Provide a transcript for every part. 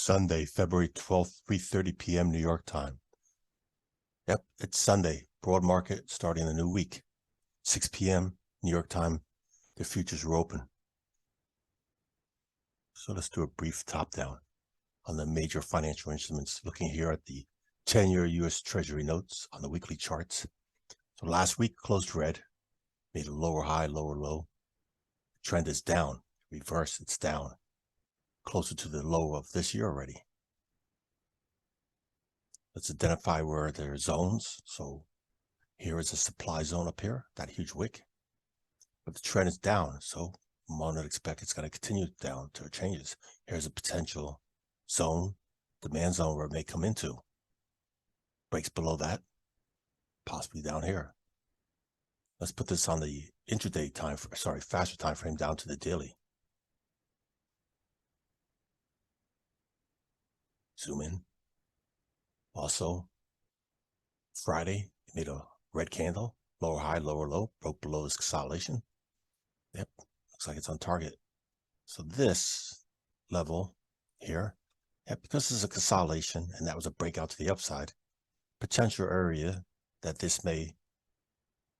Sunday, February 12th, 3:30 p.m. New York time. Yep, it's Sunday. Broad market starting the new week. 6 p.m. New York time. The futures were open. So let's do a brief top down on the major financial instruments. Looking here at the 10-year U.S. Treasury notes on the weekly charts. So last week closed red, made a lower high, lower low. The trend is down. Reverse, it's down. Closer to the low of this year already. Let's identify where there are zones. So here is a supply zone up here, that huge wick. But the trend is down, so one would expect it's going to continue down till it changes. Here's a potential zone, demand zone where it may come into. Breaks below that, possibly down here. Let's put this on the intraday time, faster time frame down to the daily. Zoom in. Also, Friday, it made a red candle, lower high, lower low, broke below this consolidation. Yep, looks like it's on target. So this level here, yep, because this is a consolidation and that was a breakout to the upside, potential area that this may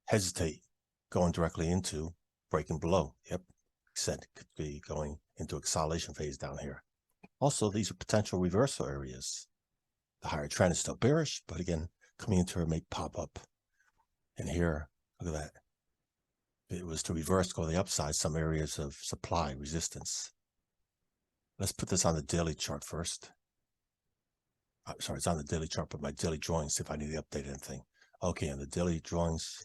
hesitate going directly into breaking below. Yep, said could be going into a consolidation phase down here. Also, these are potential reversal areas. The higher trend is still bearish, but again, coming into it may pop up. And here, look at that. If it was to reverse, go to the upside, some areas of supply resistance. Let's put this on the daily chart first. I'm sorry, it's on the daily chart, but my daily drawings, see if I need to update anything. Okay, on the daily drawings,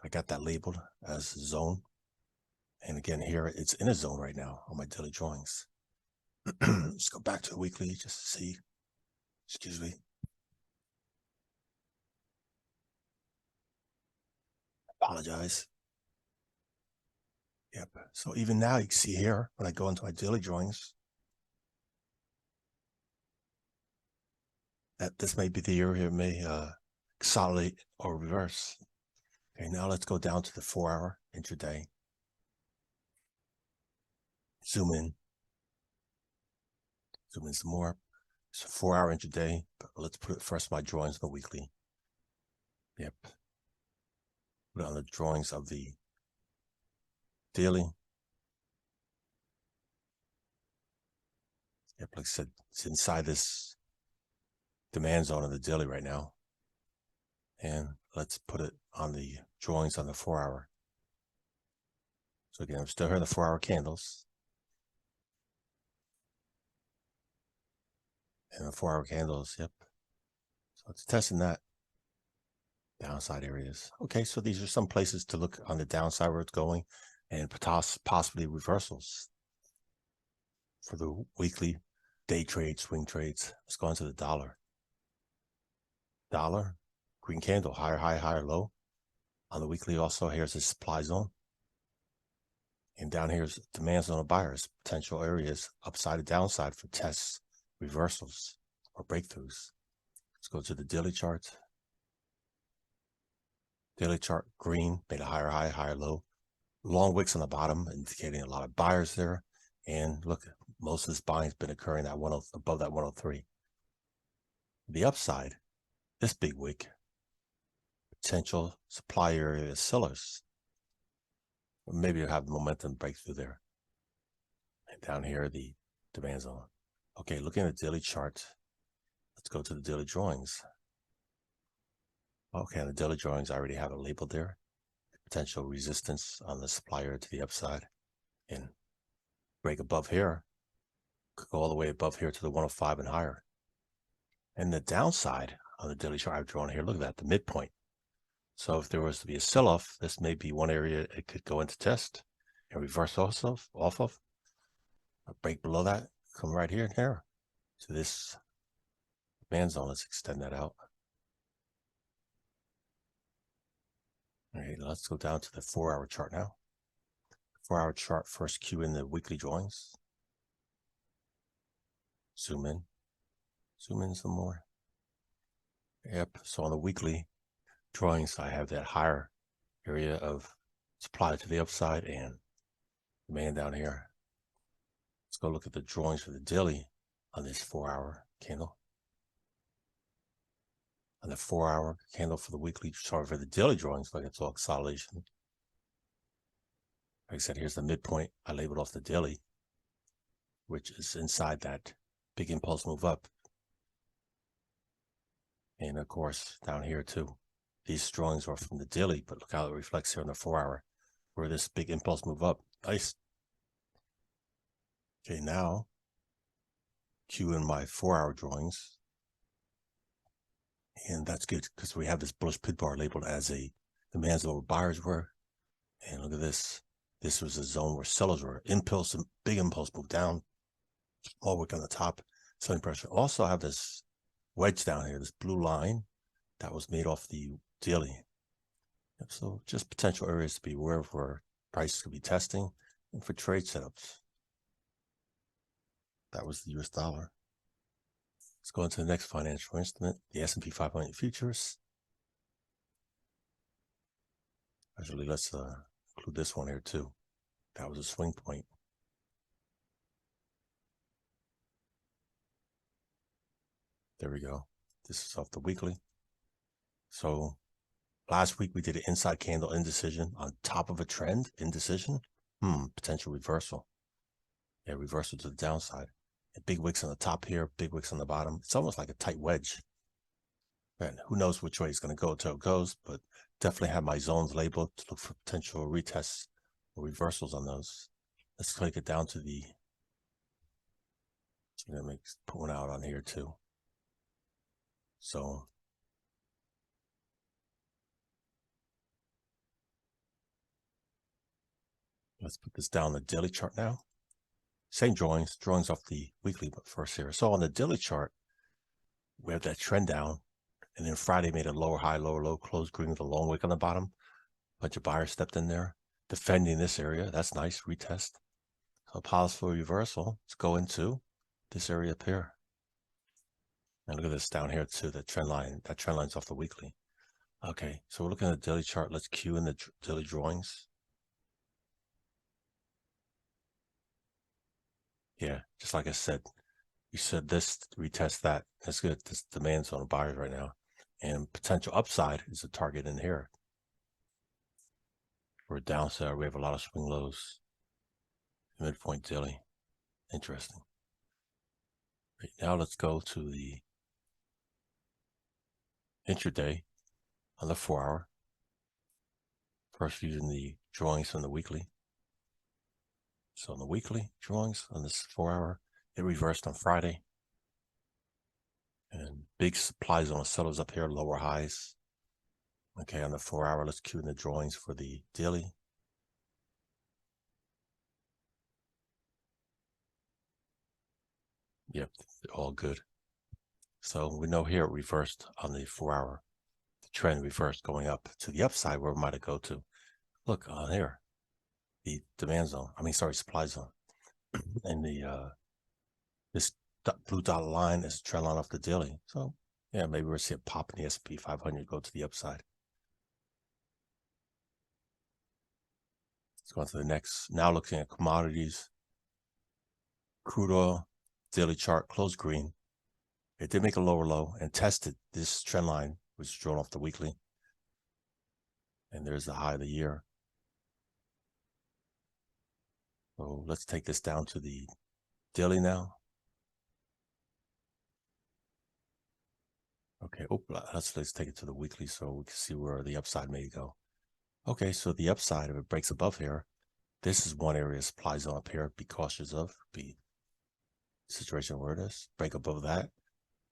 I got that labeled as zone. And again, here it's in a zone right now on my daily drawings. Let's go back to the weekly just to see. Excuse me. Apologize. Yep. So even now you can see here when I go into my daily drawings that this may be the area it may consolidate or reverse. Okay, now let's go down to the 4-hour intraday. Zoom in. Zoom in some more. It's a 4-hour intraday, but let's put it first my drawings on the weekly. Yep. Put it on the drawings of the daily. Yep, like I said, it's inside this demand zone of the daily right now. And let's put it on the drawings on the 4-hour. So again, I'm still here in the 4-hour candles. And the 4-hour candles, yep. So it's testing that. Downside areas. Okay, so these are some places to look on the downside where it's going and possibly reversals for the weekly day trade, swing trades. Let's go into the dollar. Dollar, green candle, higher high, higher low. On the weekly also, here's a supply zone. And down here's demand zone of buyers, potential areas, upside and downside for tests, reversals, or breakthroughs. Let's go to the daily chart. Daily chart, green, made a higher high, higher low. Long wicks on the bottom, indicating a lot of buyers there. And look, most of this buying has been occurring at above that 103. The upside, this big wick, potential supply area sellers. Maybe you'll have momentum breakthrough there. And down here, the demand zone. Okay, looking at the daily chart, let's go to the daily drawings. Okay, on the daily drawings, I already have it labeled there. Potential resistance on the supplier to the upside. And break above here, could go all the way above here to the 105 and higher. And the downside on the daily chart I've drawn here, look at that, the midpoint. So if there was to be a sell-off, this may be one area it could go into test and reverse also off of. A break below that, come right here and here to this demand zone. Let's extend that out. All right, let's go down to the 4-hour chart now. 4-hour chart, first cue in the weekly drawings. Zoom in some more. Yep, so on the weekly drawings, I have that higher area of supply to the upside and demand down here. Let's go look at the drawings for the daily on this 4-hour candle. On the 4-hour candle for the weekly, sorry, for the daily drawings, like it's all consolidation. Like I said, here's the midpoint. I labeled off the daily, which is inside that big impulse move up. And of course, down here too. These drawings are from the daily, but look how it reflects here on the 4-hour, where this big impulse move up. Nice. Okay, now cue in my 4-hour drawings. And that's good because we have this bullish pit bar labeled as a demands over buyers were. And look at this. This was a zone where sellers were. Impulse, big impulse move down. All wick on the top, selling pressure. Also, I have this wedge down here, this blue line that was made off the daily. So just potential areas to be aware of where prices could be testing and for trade setups. That was the US dollar. Let's go into the next financial instrument, the S&P 500 futures. Actually, let's include this one here too. That was a swing point. There we go. This is off the weekly. So last week we did an inside candle indecision on top of a trend indecision. Potential reversal. Yeah, reversal to the downside. And big wicks on the top here, big wicks on the bottom. It's almost like a tight wedge. And who knows which way it's going to go until it goes, but definitely have my zones labeled to look for potential retests or reversals on those. Let's take it down to the, so I'm going to put one out on here too. So let's put this down the daily chart now. Same drawings off the weekly, but first here. So on the daily chart, we have that trend down, and then Friday made a lower high, lower low, closed green with a long wick on the bottom. Bunch of buyers stepped in there, defending this area. That's nice, retest. So possible reversal. Let's go into this area up here. And look at this down here too, the trend line. That trend line's off the weekly. Okay, so we're looking at the daily chart. Let's cue in the daily drawings. Yeah, just like I said, you said this, retest that. That's good. This demand's on buyers right now. And potential upside is a target in here. For a downside, we have a lot of swing lows. Midpoint daily. Interesting. Right, now let's go to the intraday on the 4-hour. First using the drawings from the weekly. So on the weekly drawings on this 4-hour, it reversed on Friday. And big supply zone sellers up here, lower highs. Okay, on the 4-hour, let's cue in the drawings for the daily. Yep, all good. So we know here it reversed on the 4-hour. The trend reversed going up to the upside. Where might it go to? Look on here, the demand zone. Supply zone. And the this blue dotted line is a trend line off the daily. So yeah, maybe we'll see a pop in the S&P 500 go to the upside. Let's go on to the next. Now looking at commodities. Crude oil, daily chart, closed green. It did make a lower low and tested this trend line, which is drawn off the weekly. And there's the high of the year. So let's take this down to the daily now. Okay, let's take it to the weekly so we can see where the upside may go. Okay, so the upside, if it breaks above here, this is one area supply zone up here. Be cautious of. Be situation where it is. Break above that.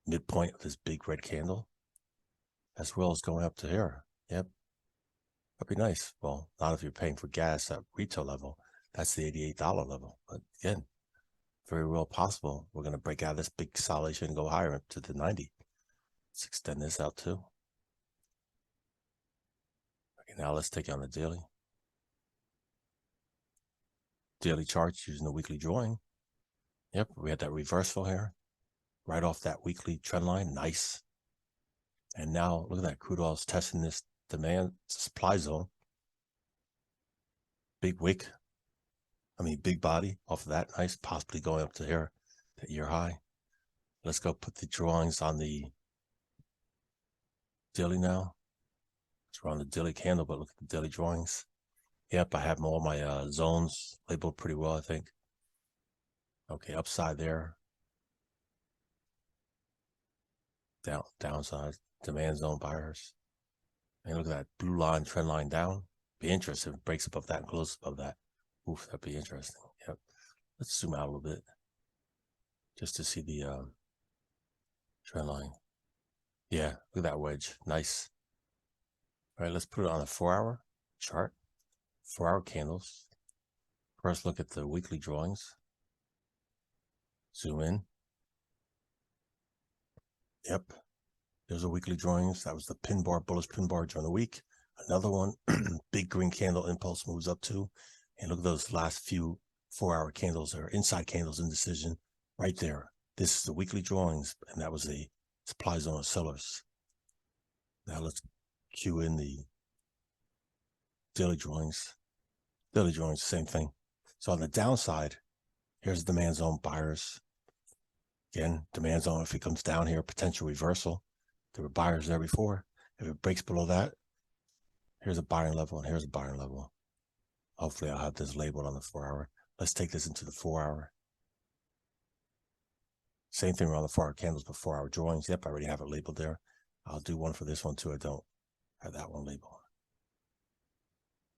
Midpoint of this big red candle. As well as going up to here. Yep. That'd be nice. Well, not if you're paying for gas at retail level. That's the $88 level. But again, very well possible. We're going to break out of this big consolidation and go higher up to the 90. Let's extend this out too. Okay, now let's take it on the daily. Daily charts using the weekly drawing. Yep, we had that reversal here. Right off that weekly trend line. Nice. And now look at that. Crude oil is testing this demand supply zone. Big wick. Big body off of that. Nice. Possibly going up to here. That year high. Let's go put the drawings on the daily now. We're on the daily candle, but look at the daily drawings. Yep, I have all my zones labeled pretty well, I think. Okay, upside there. Downside, demand zone buyers. And look at that blue line, trend line down. Be interesting if it breaks above that and closes above that. Oof, that'd be interesting. Yep. Let's zoom out a little bit just to see the trend line. Yeah, look at that wedge. Nice. All right, let's put it on a 4-hour chart. 4-hour candles. First, look at the weekly drawings. Zoom in. Yep. There's a weekly drawings. That was the pin bar, bullish pin bar during the week. Another one, big green candle impulse moves up to. And look at those last few 4-hour candles or inside candles indecision right there. This is the weekly drawings, and that was the supply zone of sellers. Now let's cue in the daily drawings. Daily drawings, same thing. So on the downside, here's the demand zone buyers. Again, demand zone, if it comes down here, potential reversal. There were buyers there before. If it breaks below that, here's a buying level and here's a buying level. Hopefully I'll have this labeled on the 4-hour. Let's take this into the 4-hour. Same thing around the 4-hour candles, but 4-hour drawings. Yep, I already have it labeled there. I'll do one for this one too. I don't have that one labeled.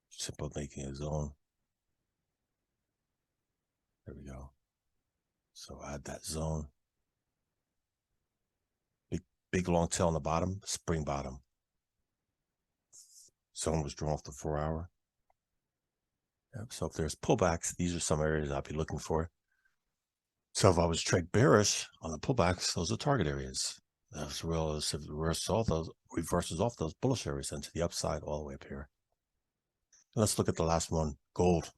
Simple making a zone. There we go. So add that zone. Big long tail on the bottom, spring bottom. Zone was drawn off the 4-hour. Yep, so if there's pullbacks, these are some areas I'll be looking for. So if I was trade bearish on the pullbacks, those are target areas. As well as if it reverses off those bullish areas into the upside all the way up here. Let's look at the last one, gold.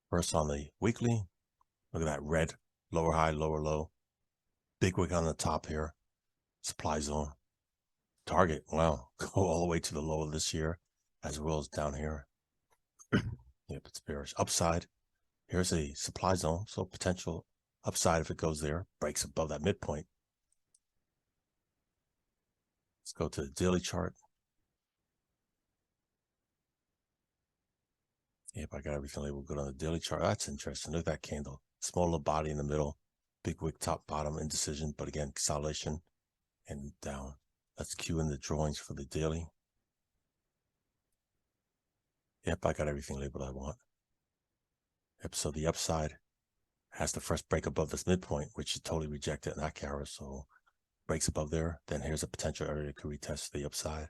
First on the weekly, look at that red, lower high, lower low. Big wick on the top here, supply zone. Target, wow, go all the way to the low of this year, as well as down here. Yep, it's bearish. Upside, here's a supply zone, so potential upside if it goes there, breaks above that midpoint. Let's go to the daily chart. Yep, I got everything labeled good on the daily chart. That's interesting. Look at that candle. Small little body in the middle, big wick top, bottom, indecision, but again, consolidation and down. Let's cue in the drawings for the daily. Yep, I got everything labeled I want. Yep, so the upside has to first break above this midpoint, which is totally rejected in that carrier. So breaks above there, then here's a potential area that could retest the upside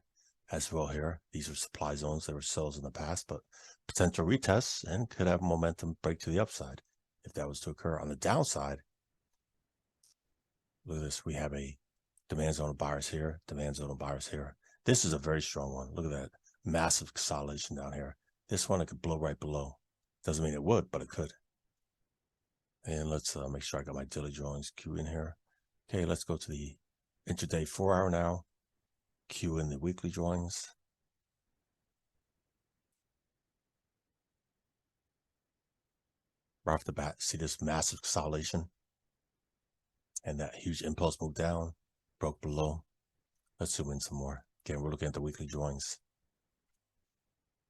as well here. These are supply zones that were sells in the past, but potential retests and could have momentum break to the upside if that was to occur. On the downside, look at this. We have a demand zone of buyers here, demand zone of buyers here. This is a very strong one. Look at that massive consolidation down here. This one, it could blow right below. Doesn't mean it would, but it could. And let's make sure I got my daily drawings queued in here. Okay, let's go to the intraday 4-hour now. Cue in the weekly drawings. Right off the bat, see this massive consolidation and that huge impulse move down, broke below. Let's zoom in some more. Again, we're looking at the weekly drawings.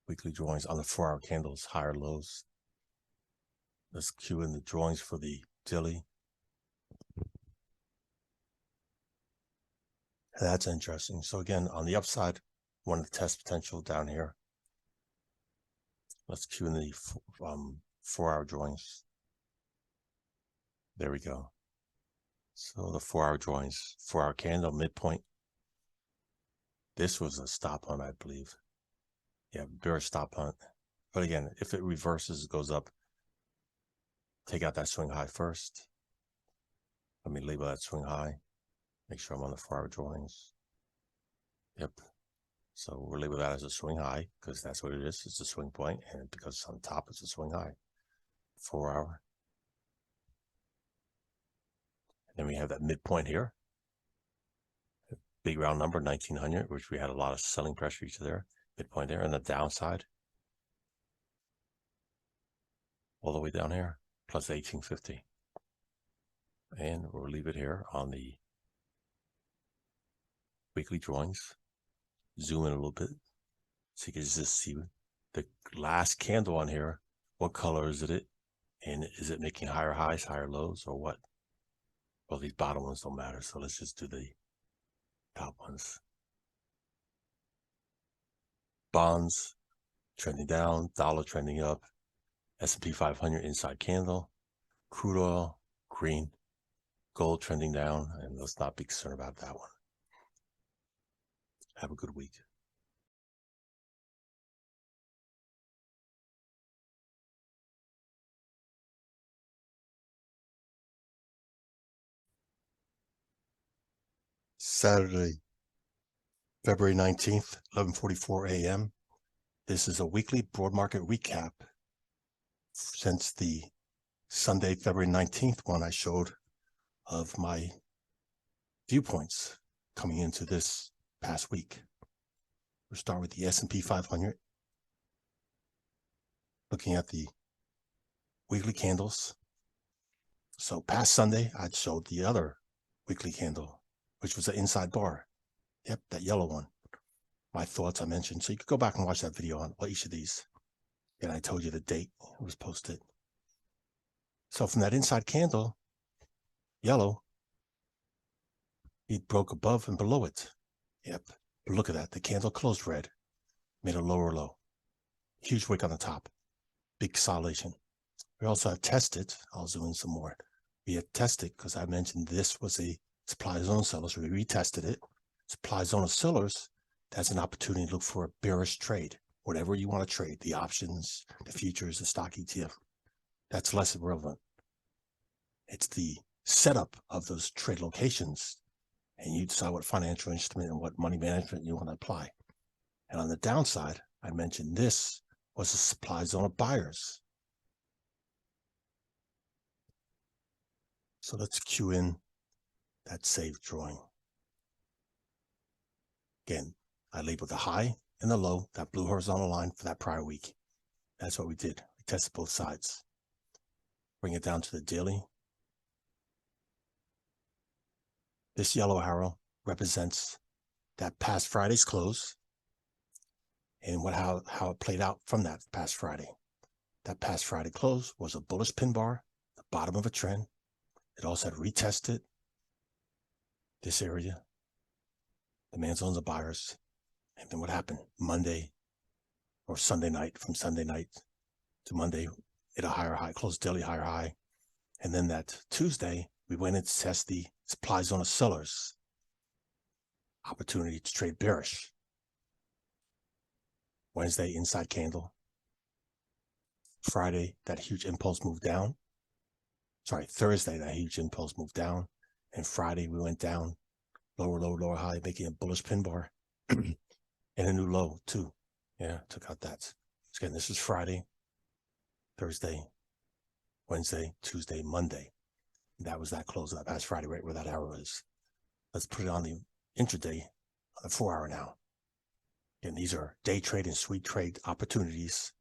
Weekly drawings on the 4-hour candles, higher lows. Let's cue in the drawings for the daily. That's interesting. So again, on the upside, one of the test potential down here. Let's cue in the 4-hour drawings. There we go. So the 4-hour drawings, 4-hour candle, midpoint. This was a stop hunt, I believe. Yeah, bearish stop hunt. But again, if it reverses, it goes up. Take out that swing high first. Let me label that swing high. Make sure I'm on the 4-hour drawings. Yep. So we'll label that as a swing high because that's what it is. It's a swing point, and because it's on top, it's a swing high. 4-hour. And then we have that midpoint here. Big round number, 1900, which we had a lot of selling pressure to there. Midpoint there, and the downside. All the way down here, plus 1850. And we'll leave it here on the weekly drawings. Zoom in a little bit so you can just see the last candle on here. What color is it? And is it making higher highs, higher lows, or what? Well, these bottom ones don't matter, so let's just do the top ones. Bonds trending down, dollar trending up, S&P 500 inside candle, crude oil, green, gold trending down, and let's not be concerned about that one. Have a good week. Saturday, February 19th, 11:44 a.m. This is a weekly broad market recap since the Sunday, February 19th one I showed of my viewpoints coming into this past week. We'll start with the S&P 500. Looking at the weekly candles. So past Sunday, I showed the other weekly candle, which was the inside bar. Yep, that yellow one. My thoughts I mentioned. So you could go back and watch that video on each of these. And I told you the date it was posted. So from that inside candle, yellow, it broke above and below it. Yep. But look at that. The candle closed red, made a lower low. Huge wick on the top. Big consolidation. We also have tested. I'll zoom in some more. We have tested because I mentioned this was a supply zone of sellers. We retested it. Supply zone of sellers, that's an opportunity to look for a bearish trade. Whatever you want to trade, the options, the futures, the stock ETF, that's less relevant. It's the setup of those trade locations, and you decide what financial instrument and what money management you want to apply. And on the downside, I mentioned this was a supply zone of buyers. So let's cue in that saved drawing. Again, I labeled the high and the low, that blue horizontal line for that prior week. That's what we did. We tested both sides. Bring it down to the daily. This yellow arrow represents that past Friday's close and how it played out from that past Friday. That past Friday close was a bullish pin bar, the bottom of a trend. It also had retested this area, demand zones of buyers. And then what happened? Monday or Sunday night, from Sunday night to Monday, at a higher high, closed daily higher high. And then that Tuesday, we went in to test the supply zone of sellers. Opportunity to trade bearish. Wednesday, inside candle. Friday, that huge impulse moved down. Sorry, Thursday, that huge impulse moved down. And Friday, we went down, lower low, lower high, making a bullish pin bar. And a new low, too. Yeah, took out that. So again, this is Friday, Thursday, Wednesday, Tuesday, Monday. And that was that close of that past Friday, right where that arrow is. Let's put it on the intraday, on the 4-hour now. And these are day trade and sweep trade opportunities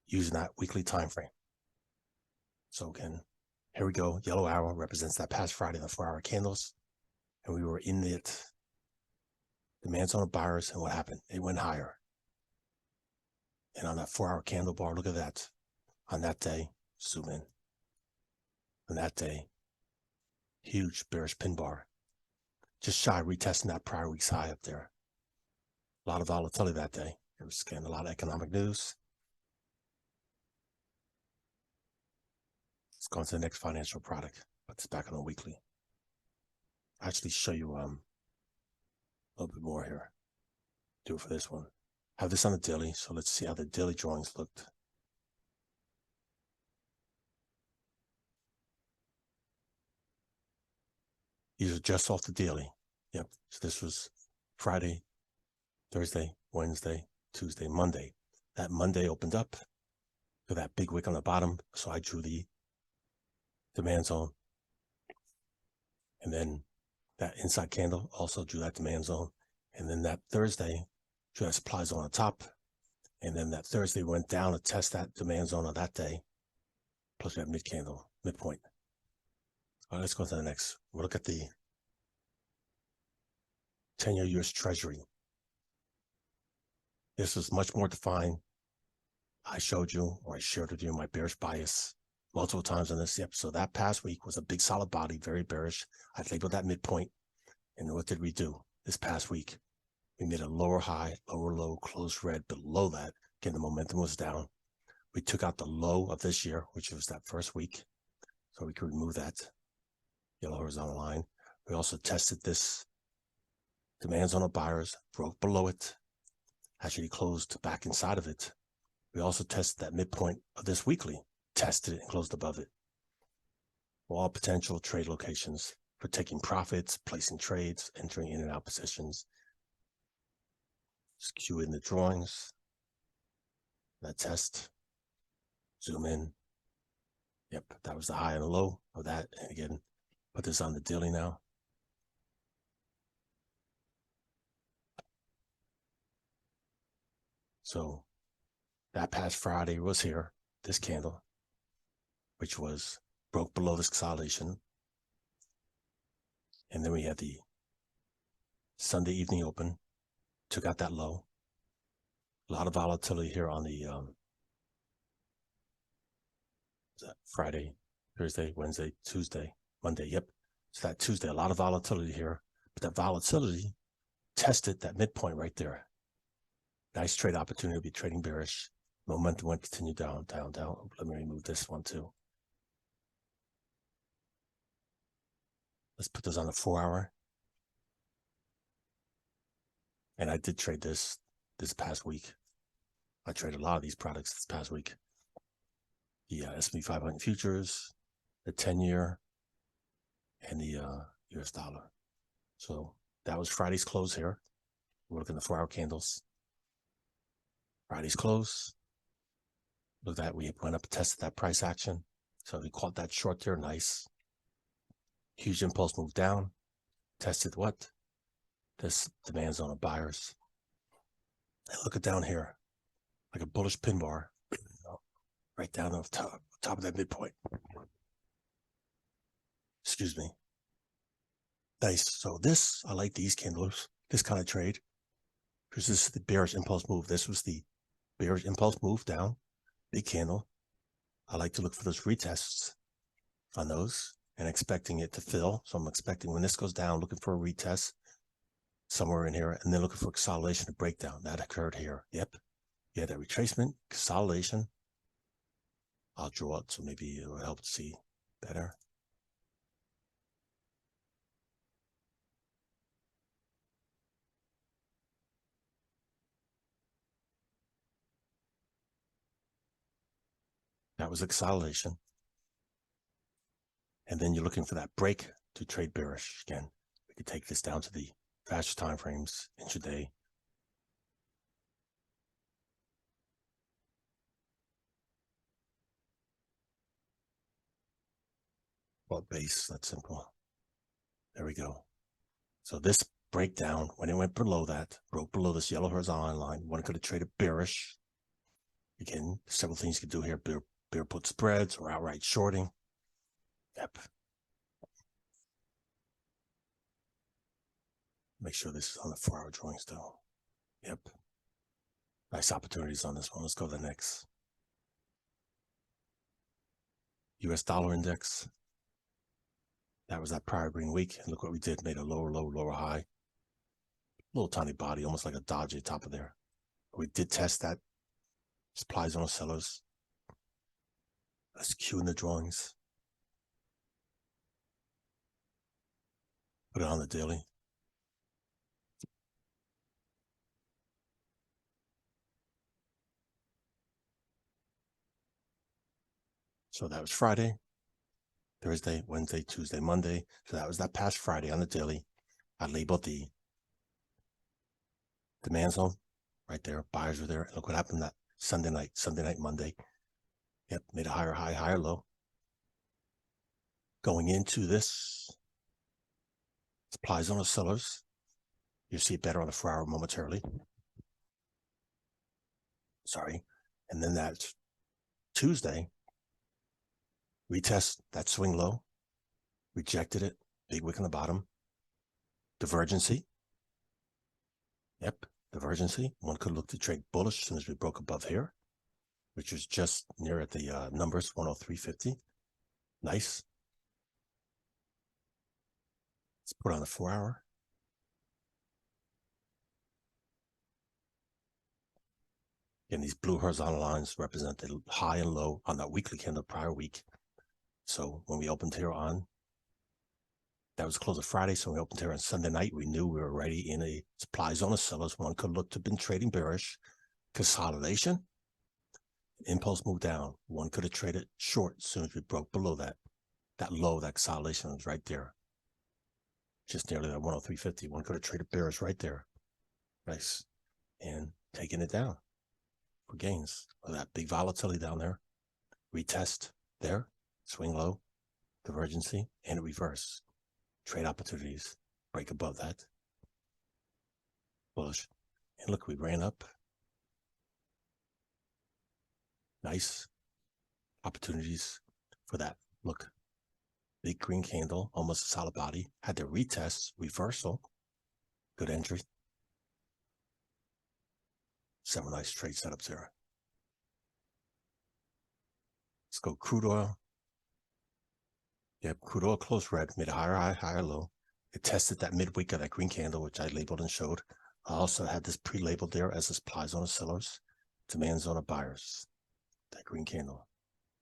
using that weekly time frame. So again, here we go. Yellow arrow represents that past Friday, the 4-hour candles. And we were in it. Demand zone of buyers, and what happened? It went higher. And on that 4-hour candle bar, look at that. On that day, zoom in. On that day, huge bearish pin bar. Just shy of retesting that prior week's high up there. A lot of volatility that day. There was again a lot of economic news. Let's go on to the next financial product. Put this back on the weekly. I'll actually show you a little bit more here. Do it for this one. Have this on the daily, so let's see how the daily drawings looked. These are just off the daily. Yep. So this was Friday, Thursday, Wednesday, Tuesday, Monday. That Monday opened up to that big wick on the bottom. So I drew the demand zone. And then that inside candle also drew that demand zone. And then that Thursday drew that supply zone on top. And then that Thursday went down to test that demand zone on that day. Plus we have mid candle, midpoint All right, let's go to the next. We'll look at the 10-year U.S. Treasury. This was much more defined. I showed you, or I shared with you, my bearish bias multiple times on this. Yep. So that past week was a big solid body, very bearish. I labeled that midpoint. And what did we do this past week? We made a lower high, lower low, closed red. Below that, again, the momentum was down. We took out the low of this year, which was that first week. So we could remove that yellow horizontal line. We also tested this demands on the buyers, broke below it, actually closed back inside of it. We also tested that midpoint of this weekly, tested it and closed above it. All potential trade locations for taking profits, placing trades, entering in and out positions. Just cue in the drawings. That test. Zoom in. Yep, that was the high and the low of that. And again, put this on the daily now. So that past Friday was here, this candle, which was broke below this consolidation. And then we had the Sunday evening open, took out that low. A lot of volatility here on the Friday, Thursday, Wednesday, Tuesday, Monday. Yep. So that Tuesday, a lot of volatility here. But that volatility tested that midpoint right there. Nice trade opportunity to be trading bearish. Momentum went continue down, down, down. Let me remove this one too. Let's put this on the 4-hour. And I did trade this past week. I traded a lot of these products this past week. The S&P 500 futures, the 10-year, and the US dollar. So that was Friday's close here. We're looking at the 4-hour candles. Friday's close. Look at that. We went up and tested that price action. So we caught that short there. Nice. Huge impulse move down. Tested what? This demand zone of buyers. And look at down here. Like a bullish pin bar. Right down on top of that midpoint. Excuse me. Nice. So this, I like these candles, this kind of trade. Because this is the bearish impulse move. This was the bearish impulse move down. Big candle. I like to look for those retests on those and expecting it to fill. So I'm expecting when this goes down, looking for a retest somewhere in here, and then looking for consolidation to breakdown. That occurred here. Yep. Yeah, that retracement, consolidation. I'll draw it so maybe it will help to see better. That was a consolidation. And then you're looking for that break to trade bearish. Again, we could take this down to the faster time frames, intraday. Well, base, that's simple. There we go. So this breakdown, when it went below that, broke below this yellow horizontal line, one could have traded bearish. Again, several things you could do here. Bear put spreads or outright shorting. Yep. Make sure this is on the 4-hour drawing still. Yep. Nice opportunities on this one. Let's go to the next. US dollar index. That was that prior green week. And look what we did. Made a lower low, lower high. Little tiny body, almost like a dodgy top of there. We did test that. Supply zone sellers. Let's cue in the drawings. Put it on the daily. So that was Friday, Thursday, Wednesday, Tuesday, Monday. So that was that past Friday on the daily. I labeled the demand zone right there. Buyers were there. Look what happened that Sunday night, Monday. Yep, made a higher high, higher low. Going into this supply zone of sellers. You see it better on the 4-hour momentarily. Sorry. And then that Tuesday, retest that swing low. rejected it, big wick on the bottom, divergency. Yep, divergency. One could look to trade bullish as soon as we broke above here, which was just near at the numbers, 103.50. Nice. Let's put on the 4-hour. And these blue horizontal lines represent the high and low on that weekly candle prior week. So when we opened here on, that was close of Friday, so we opened here on Sunday night. We knew we were already in a supply zone of sellers. One could look to have been trading bearish. Consolidation, impulse move down. One could have traded short as soon as we broke below that. That low, that consolidation was right there. Just nearly that 103.50. One could have traded bearish right there. Nice. And taking it down for gains. Look at that big volatility down there. Retest there. Swing low. Divergency. And a reverse. Trade opportunities. Break above that. Bullish. And look, we ran up. Nice opportunities for that. Look, big green candle, almost a solid body. Had the retest, reversal. Good entry. Several nice trade setups there. Let's go crude oil. Yep, crude oil closed red, made a higher high, higher low. It tested that midweek of that green candle, which I labeled and showed. I also had this pre-labeled there as a supply zone of sellers, demand zone of buyers. That green candle.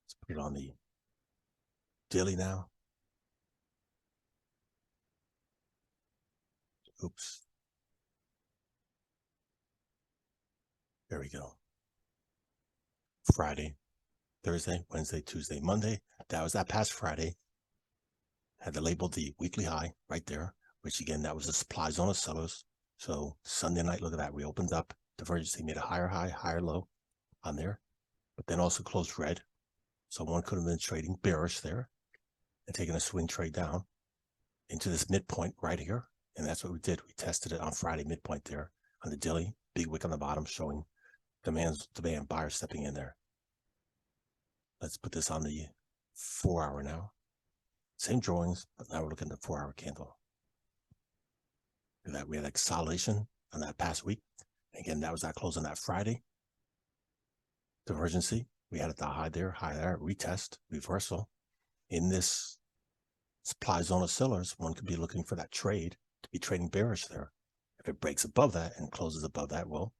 Let's put it on the daily now. Oops. There we go. Friday, Thursday, Wednesday, Tuesday, Monday. That was that past Friday. Had to label the weekly high right there, which again, that was a supply zone of sellers. So Sunday night, look at that. We opened up. Divergency made a higher high, higher low on there, but then also closed red. So one could have been trading bearish there and taking a swing trade down into this midpoint right here. And that's what we did. We tested it on Friday midpoint there on the daily, big wick on the bottom showing demand buyer stepping in there. Let's put this on the 4-hour now. Same drawings, but now we're looking at the 4-hour candle. Look at that, we had consolidation on that past week. Again, that was that close on that Friday. Divergency, we had at the high there, retest, reversal. In this supply zone of sellers, one could be looking for that trade to be trading bearish there. If it breaks above that and closes above that, well,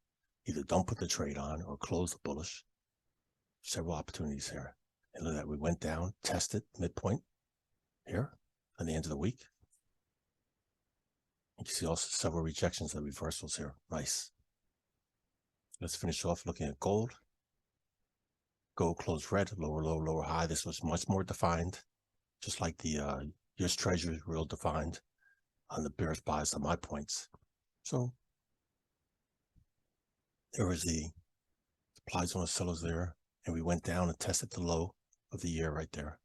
either don't put the trade on or close the bullish. Several opportunities here. And look at that, we went down, tested midpoint here at the end of the week. You can see also several rejections of reversals here. Nice. Let's finish off looking at gold. Gold closed red, lower low, lower high. This was much more defined, just like the US Treasury is real defined on the bearish bias on my points. So there was the supply zone of sellers there, and we went down and tested the low of the year right there,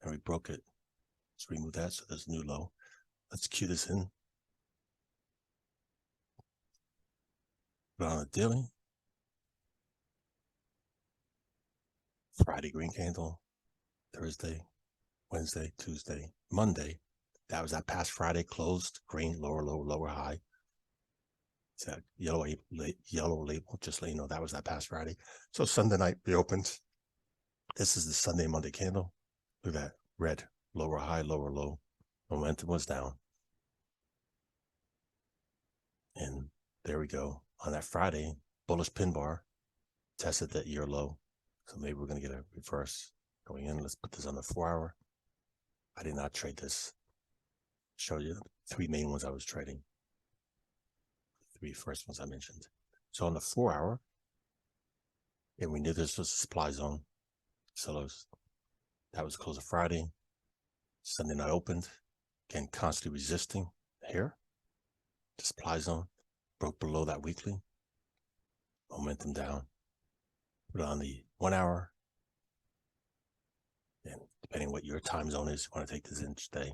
and we broke it. Let's remove that, so there's a new low. Let's cue this in. Put on a daily. Friday green candle, Thursday, Wednesday, Tuesday, Monday. That was that past Friday closed green, lower low, lower high. It's that yellow label, just let you know that was that past Friday. So Sunday night we opened. This is the Sunday, Monday candle. Look at that, red, lower high, lower low. Momentum was down. And there we go. On that Friday, bullish pin bar, tested that year low. So maybe we're going to get a reverse going in. Let's put this on the 4-hour. I did not trade this. Show you the 3 main ones I was trading. The 3 first ones I mentioned. So on the 4-hour, and we knew this was a supply zone. Sellers. That was close of Friday. Sunday night opened. Again, constantly resisting here. The supply zone. Broke below that weekly. Momentum down. Put it on the 1-hour. And depending on what your time zone is, you want to take this in today.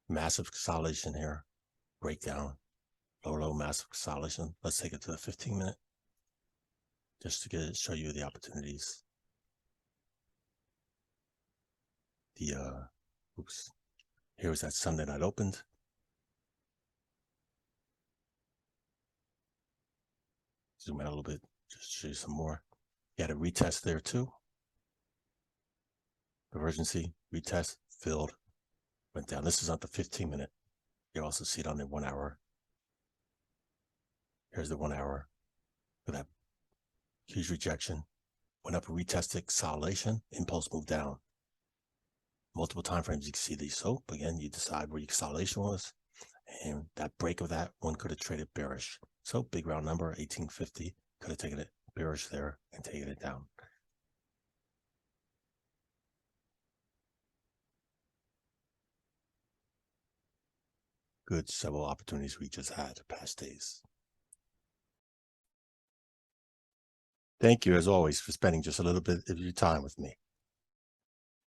Massive consolidation here. Breakdown. Low, massive consolidation. Let's take it to the 15-minute. Just to show you the opportunities. the, oops, here was that Sunday night opened. Zoom out a little bit, just to show you some more. You had a retest there too. Divergency, retest, filled, went down. This is on the 15-minute. You also see it on the 1 hour. Here's the 1 hour for that huge rejection. Went up, retested, consolidation, impulse moved down. Multiple time frames, you can see these. So again, you decide where your consolidation was, and that break of that one could have traded bearish. So big round number, 1850, could have taken it bearish there and taken it down. Good several opportunities we just had past days. Thank you, as always, for spending just a little bit of your time with me.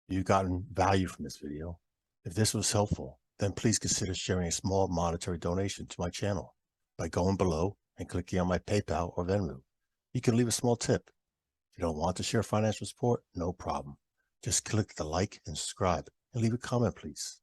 If you've gotten value from this video, if this was helpful, then please consider sharing a small monetary donation to my channel by going below and clicking on my PayPal or Venmo. You can leave a small tip. If you don't want to share financial support, no problem. Just click the like and subscribe and leave a comment, please.